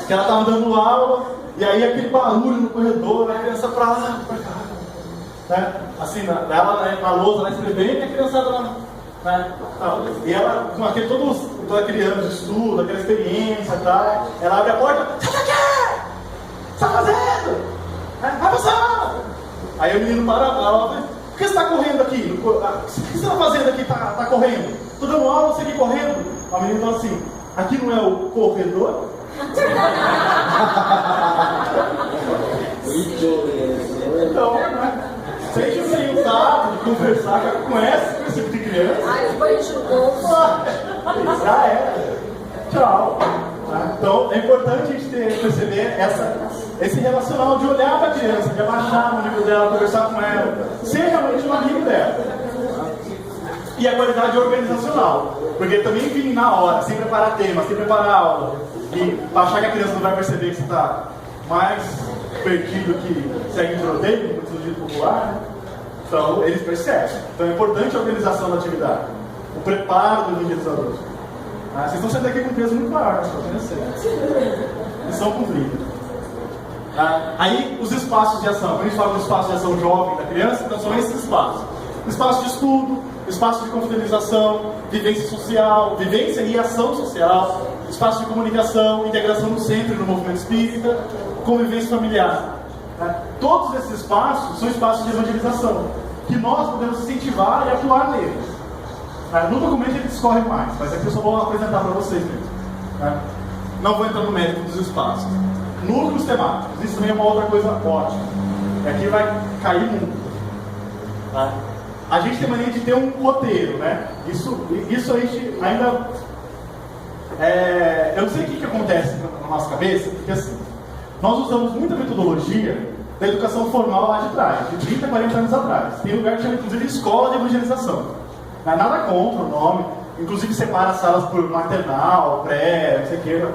que ela estava dando aula, e aí aquele barulho no corredor, a criança pra lá, pra cá. Né? Assim, ela na lousa, lá escrevendo, e a criançada lá. Né? E ela, com aquele, todo aquele ano de estudo, aquela experiência e tal, ela abre a porta, sai daqui! O que você está fazendo? Vai passar! Aí o menino para a aula, por que você está correndo aqui? O que você está fazendo aqui? Está correndo? Estou dando aula, você aqui correndo? A menina fala assim, aqui não é o corredor? Então, né? Se a gente tem o tato de conversar com esse tipo de criança, Ai, os banhos no bolso. já era. Tchau. Tá? Então, é importante a gente perceber esse relacional de olhar para a criança, de abaixar no nível dela, conversar com ela, ser realmente um amigo dela. E a qualidade organizacional, porque também vir na hora, sem preparar tema, sem preparar aula, e achar que a criança não vai perceber que você está mais perdido que segue de rodeio, como diz o dito popular, né? Então eles percebem. Então é importante a organização da atividade, o preparo do evangelizador. Vocês estão saindo aqui com um peso muito maior, missão cumprida. Aí os espaços de ação, quando a gente fala do espaço de ação jovem da criança, então são esses espaços: espaço de estudo, espaço de confraternização, vivência social, vivência e ação social, espaço de comunicação, integração do centro e do movimento espírita, convivência familiar. Todos esses espaços são espaços de evangelização, que nós podemos incentivar e atuar neles. No documento ele discorre mais, mas aqui eu só vou apresentar para vocês mesmo. Não vou entrar no mérito dos espaços. Núcleos temáticos, isso também é uma outra coisa ótima. Aqui vai cair muito. A gente tem mania de ter um roteiro, né? Isso a gente ainda... eu não sei o que acontece na nossa cabeça, porque assim, nós usamos muita metodologia da educação formal lá de trás, de 30, 40 anos atrás. Tem lugar que chama, inclusive, escola de evangelização. Não é nada contra o nome, inclusive separa as salas por maternal, pré, não sei o que.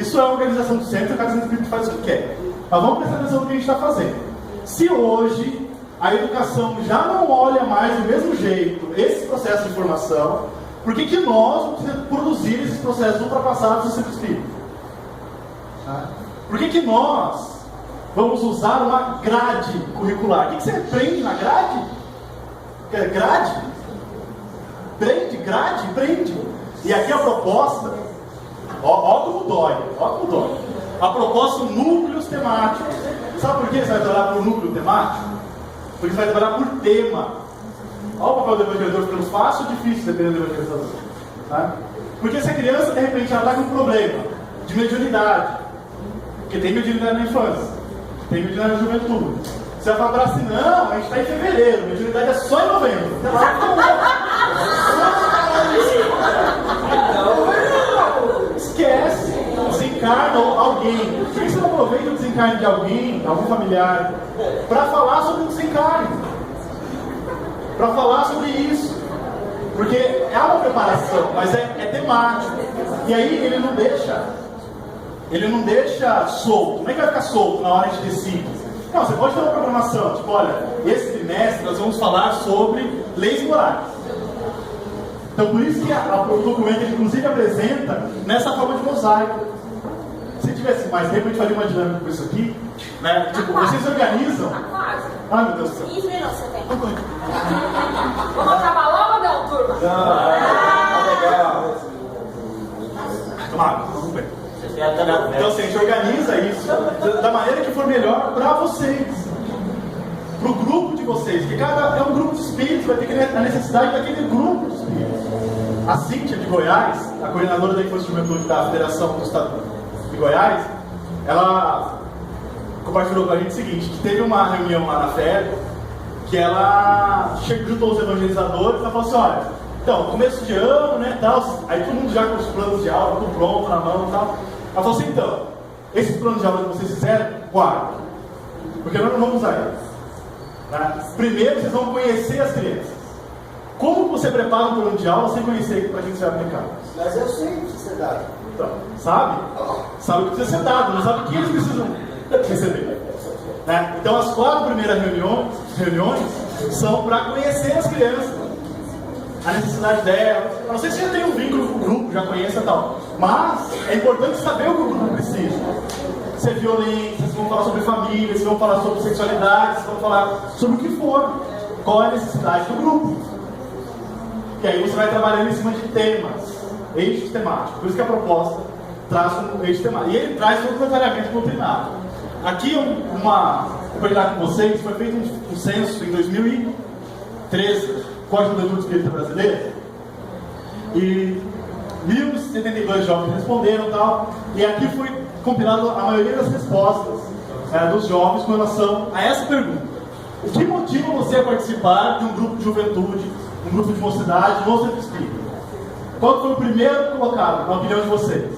Isso é a organização do centro, o Casa do Espírito faz o que quer. Mas vamos prestar atenção no que a gente está fazendo. Se hoje a educação já não olha mais do mesmo jeito esse processo de formação, por que nós vamos produzir esses processos ultrapassados do centro espírita? Por que nós vamos usar uma grade curricular? O que você aprende na grade? Grade? Prende, grade, prende. E aqui a proposta, ó como dói. A proposta são núcleos temáticos. Sabe por que você vai trabalhar por núcleo temático? Porque você vai trabalhar por tema. Olha o papel do evangelizador, ficando fácil ou difícil dependendo do evangelizador. Porque se a criança de repente ela está com um problema de mediunidade, porque tem mediunidade na infância, tem mediunidade na juventude. Você vai falar assim, não, a gente está em fevereiro, mediunidade é só em novembro. Esquece, desencarna alguém. Por que você não aproveita o desencarne de alguém, algum familiar, para falar sobre o desencarne? Para falar sobre isso. Porque é uma preparação, mas é temático. E aí ele não deixa solto. Como é que vai ficar solto na hora de decidir? Não, você pode ter uma programação, tipo, olha, esse trimestre nós vamos falar sobre leis morais. Então por isso que o documento ele, inclusive apresenta nessa forma de mosaico. Se tivesse mais tempo, a gente faria uma dinâmica com isso aqui, né? Tipo, vocês organizam. Ai meu Deus do céu. 15 minutos você tem. Vamos acabar logo, não, turma? Legal. Tomara, vamos ver. Então assim, a gente organiza isso da maneira que for melhor para vocês, para o grupo de vocês, porque cada é um grupo de espíritos, vai ter a necessidade daquele grupo de espíritos. A Cíntia de Goiás, a coordenadora da Infância e Juventude da Federação do Estado de Goiás, ela compartilhou com a gente o seguinte, que teve uma reunião lá na FED, que ela juntou os evangelizadores e ela falou assim, olha, então, começo de ano, né, tal, aí todo mundo já com os planos de aula, tudo pronto na mão e tal. Ela falou assim, então, esses planos de aula que vocês fizeram, guardem, porque nós não vamos usar eles. Tá? Primeiro, vocês vão conhecer as crianças. Como você prepara um plano de aula sem conhecer para quem você vai aplicar? Mas eu sei o que precisa ser dado. Então, sabe? Sabe o que precisa ser dado, não sabe o que eles precisam receber. Né? Então, as 4 primeiras reuniões são para conhecer as crianças. a necessidade dela. Eu não sei se já tem um vínculo com o grupo, já conhece e tal. Mas é importante saber o que o grupo precisa. Se é violência, se vão falar sobre família, se vão falar sobre sexualidade, se vão falar sobre o que for. Qual é a necessidade do grupo? Que aí você vai trabalhando em cima de temas, eixos temáticos. Por isso que a proposta traz como eixo temático. E ele traz todo o detalhamento doutrinário. Aqui vou compartilhar com vocês, foi feito um censo em 2013, Código da Juventude Espírita Brasileira, e 1.072 jovens responderam e tal, e aqui foi compilado a maioria das respostas dos jovens com relação a essa pergunta: o que motiva você a participar de um grupo de juventude, um grupo de mocidade, no centro espírita? Qual foi o primeiro colocado, na opinião de vocês?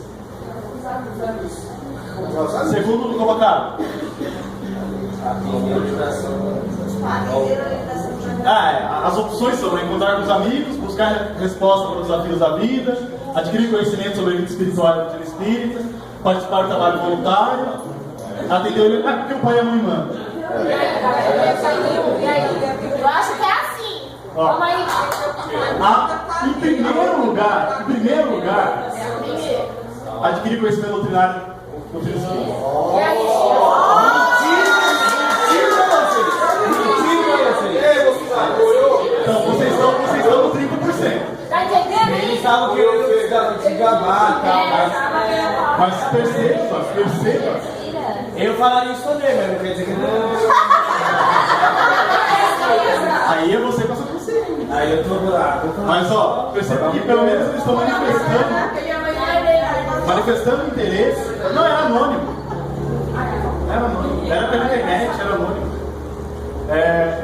Segundo colocado? As opções são encontrar com os amigos, buscar resposta para os desafios da vida, adquirir conhecimento sobre a vida espiritual e a vida espírita, participar do trabalho voluntário, atender o porque o pai e a mãe mandam. Eu acho que é assim. Vamos aí. Em primeiro lugar, adquirir conhecimento doutrinário espírita. Então, vocês estão no 30%. Tá entendendo? Eles estavam querendo se gabar, tá? Mas perceba. Eu falaria isso também, mas não quer dizer que não. Aí é você com a sua consciência. Aí eu tô lá. Mas ó, perceba que pelo menos eles estão manifestando interesse. Não era anônimo. Era pela internet, era anônimo.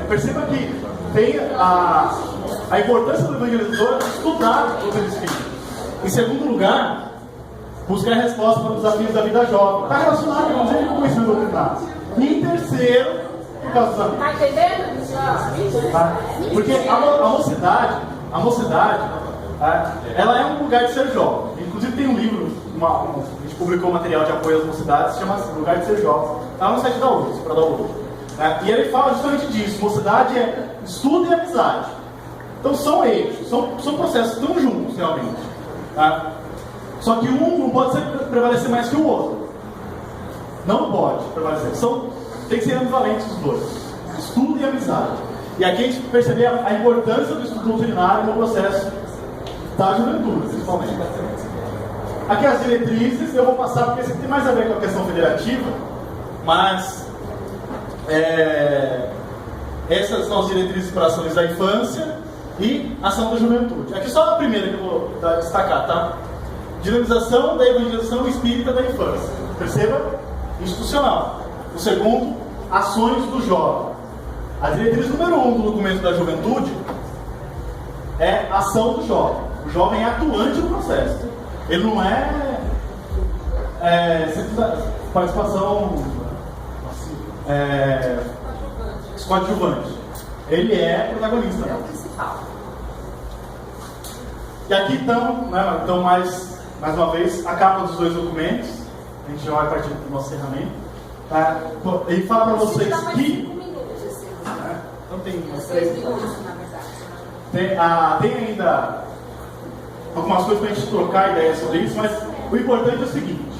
Perceba que tem a importância do evangelizador estudar o seu espírito. Em segundo lugar, buscar resposta para os desafios da vida jovem. Está relacionado com o conhecimento doutrinário. E em terceiro, por causa dos amigos. Tá entendendo? Tá? Porque a mocidade, ela é um lugar de ser jovem. Inclusive tem um livro, a gente publicou um material de apoio às mocidades, se chama Lugar de Ser Jovem. Está no site da URGS, para dar o lucro. E ele fala justamente disso. Mocidade é estudo e amizade. Então são eixos, são processos que estão juntos realmente. Tá? Só que um não pode prevalecer mais que o outro. Não pode prevalecer. Tem que ser ambivalentes os dois. Estudo e amizade. E aqui a gente percebe a importância do estudo doutrinário no processo da juventude, principalmente. Aqui as diretrizes, eu vou passar porque esse aqui tem mais a ver com a questão federativa, mas essas são as diretrizes para ações da infância e ação da juventude. Aqui só a primeira que eu vou destacar, tá? Dinamização da evangelização espírita da infância. Perceba? Institucional. O segundo, ações do jovem. A diretriz número 1 do documento da juventude é ação do jovem. O jovem é atuante no processo. Ele não é participação coadjuvante. Ele é protagonista. É o principal. E aqui então mais uma vez, a capa dos dois documentos. A gente já vai partir do nosso encerramento. Ele fala para vocês que... Então tem umas 3 minutos, na verdade. Tem ainda algumas coisas para a gente trocar ideias sobre isso, mas o importante é o seguinte: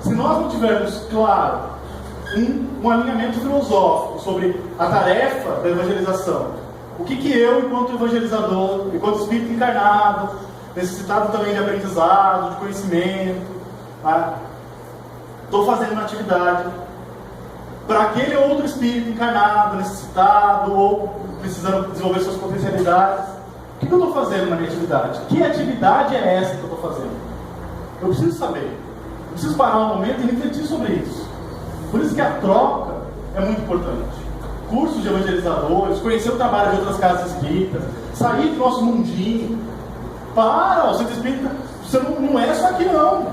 se nós não tivermos claro um alinhamento filosófico sobre a tarefa da evangelização, o que eu, enquanto evangelizador, enquanto espírito encarnado, necessitado também de aprendizado, de conhecimento, estou fazendo na atividade para aquele outro espírito encarnado, necessitado ou precisando desenvolver suas potencialidades, o que eu estou fazendo na minha atividade? Que atividade é essa que eu estou fazendo? Eu preciso saber. Eu preciso parar um momento e refletir sobre isso. Por isso que a troca é muito importante. Cursos de evangelizadores, conhecer o trabalho de outras casas espíritas, sair do nosso mundinho. O centro espírita, você não é só aqui não.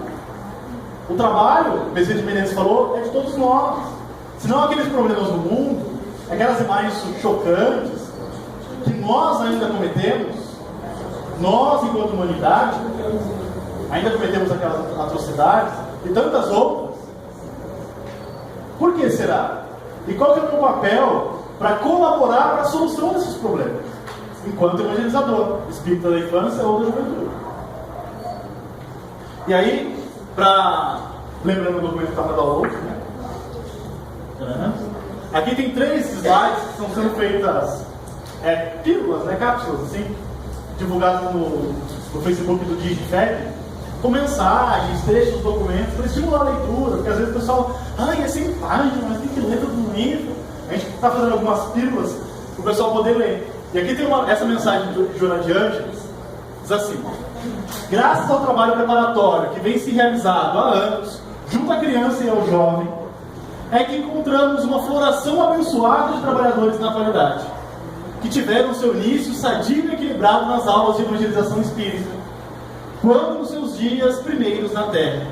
O trabalho, o Bezerra de Menezes falou, é de todos nós. Senão aqueles problemas no mundo, aquelas imagens chocantes que nós ainda cometemos, nós enquanto humanidade, ainda cometemos aquelas atrocidades e tantas outras. Por que será? E qual que é o meu papel para colaborar para a solução desses problemas? enquanto evangelizador, espírita da infância ou da juventude. E aí, lembrando o documento que está no download, né? Aqui tem 3 slides que estão sendo feitas, pílulas, né, cápsulas, assim, divulgadas no Facebook do DigiFed, com mensagens, trechos, documentos, para estimular a leitura, porque às vezes o pessoal, é 100 páginas, mas tem que ler todo um livro. A gente está fazendo algumas pílulas para o pessoal poder ler. E aqui tem essa mensagem de Joana de Ângeles, diz assim: graças ao trabalho preparatório que vem se realizado há anos, junto à criança e ao jovem, é que encontramos uma floração abençoada de trabalhadores na atualidade, que tiveram seu início sadio e equilibrado nas aulas de evangelização espírita, quando nos seus dias primeiros na Terra.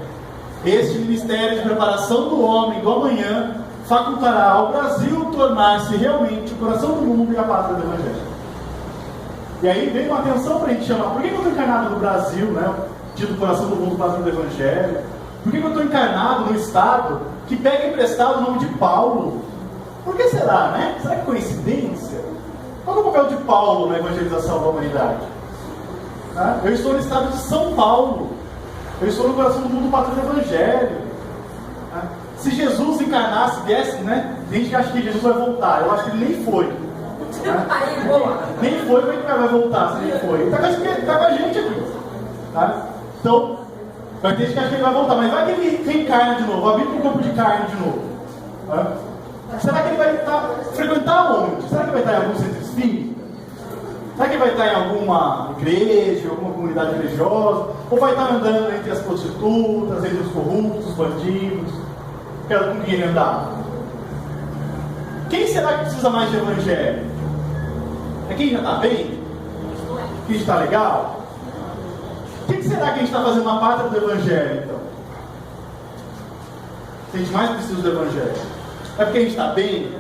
Este ministério de preparação do homem do amanhã facultará ao Brasil tornar-se realmente o coração do mundo e a pátria do Evangelho. E aí vem uma atenção para a gente chamar, por que eu estou encarnado no Brasil, né? Tido coração do mundo, pátria do Evangelho? Por que eu estou encarnado no Estado que pega emprestado o nome de Paulo? Por que será, né? Será que é coincidência? Qual é o papel de Paulo na evangelização da humanidade? Eu estou no estado de São Paulo. Eu estou no coração do mundo, pátria do Evangelho. Se Jesus encarnasse, viesse, né? Tem gente que acha que Jesus vai voltar. Eu acho que ele nem foi. Nem foi, como é que vai voltar se ele foi? Ele está com a gente aqui. Tá? Então, vai ter gente que acha que ele vai voltar, mas vai que ele reencarna de novo, vai vir para o campo de carne de novo. Será que ele vai frequentar onde? Será que vai estar em algum centro espírita? Será que vai estar em alguma igreja, alguma comunidade religiosa? Ou vai estar andando entre as prostitutas, entre os corruptos, os bandidos? Com quem ele andar? Quem será que precisa mais de evangelho? É quem já está bem? Quem está legal? O que será que a gente está fazendo na pátria do evangelho, então? Se a gente mais precisa do evangelho, é porque a gente está bem?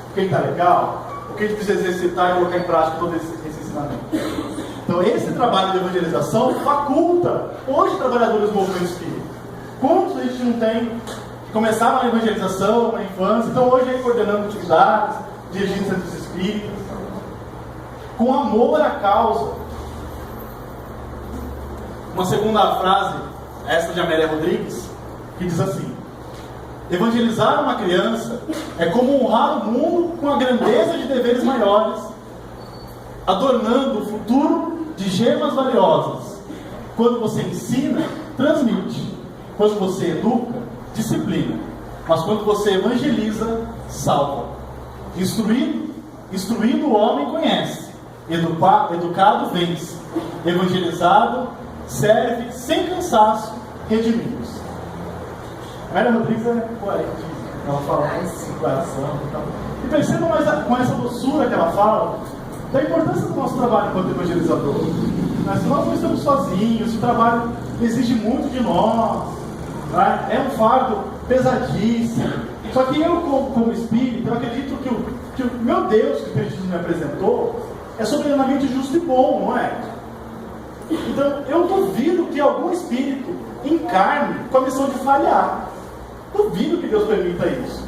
Porque a gente está legal? Porque a gente precisa exercitar e colocar em prática todo esse ensinamento? Então esse trabalho de evangelização faculta hoje trabalhadores do movimento espírita. Quantos a gente não tem que começaram na evangelização, na infância, então hoje aí coordenando atividades, dirigindo centros espíritas, com amor à causa. Uma segunda frase, essa de Amélia Rodrigues, que diz assim: evangelizar uma criança é como honrar o mundo com a grandeza de deveres maiores, adornando o futuro de gemas valiosas. Quando você ensina, transmite. Quando você educa, disciplina. Mas quando você evangeliza, salva. Instruindo o homem conhece. Educado vence. Evangelizado serve sem cansaço, redimidos. A Maria Rodrigues é poética. Ela fala com coração e tal. E percebam com essa doçura que ela fala da importância do nosso trabalho enquanto evangelizador. Mas se nós não estamos sozinhos, o trabalho exige muito de nós, né? É um fardo pesadíssimo. Só que eu, como espírito, eu acredito que o meu Deus, que o Espiritismo me apresentou, é soberanamente justo e bom, não é? Então, eu duvido que algum espírito encarne com a missão de falhar. Duvido que Deus permita isso.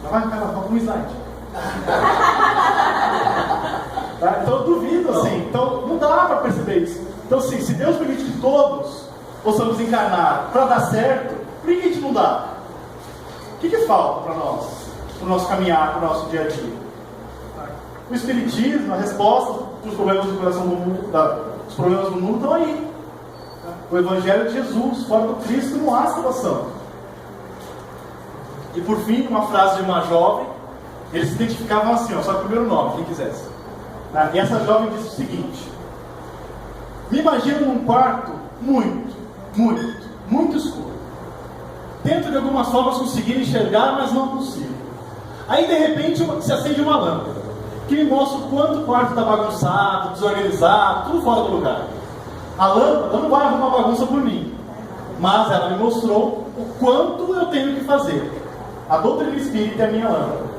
Vai um slide. Tá? Então eu duvido assim. Então não dá para perceber isso. Então assim, se Deus permite que todos possamos encarnar para dar certo, por que a gente não dá? O que falta para nós? Para o nosso caminhar, para o nosso dia a dia? O Espiritismo, a resposta para os problemas do coração do mundo, os problemas do mundo estão aí. O Evangelho de Jesus, fora do Cristo não há salvação. E por fim, uma frase de uma jovem, eles se identificavam assim, só o primeiro nome, quem quisesse. E essa jovem disse o seguinte: me imagino num quarto muito escuro. Tento de algumas formas conseguir enxergar, mas não consigo. Aí de repente se acende uma lâmpada, que me mostra o quanto o quarto está bagunçado, desorganizado, tudo fora do lugar. A lâmpada não vai arrumar bagunça por mim, mas ela me mostrou o quanto eu tenho que fazer. A doutrina espírita é a minha lâmpada.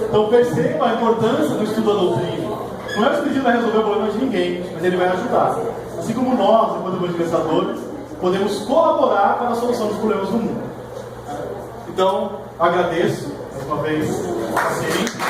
Então perceba a importância do estudo da doutrina. Não é o Espiritismo vai resolver o problema de ninguém, mas ele vai ajudar. Assim como nós, enquanto evangelizadores, podemos colaborar para a solução dos problemas do mundo. Então, agradeço uma vez, assim.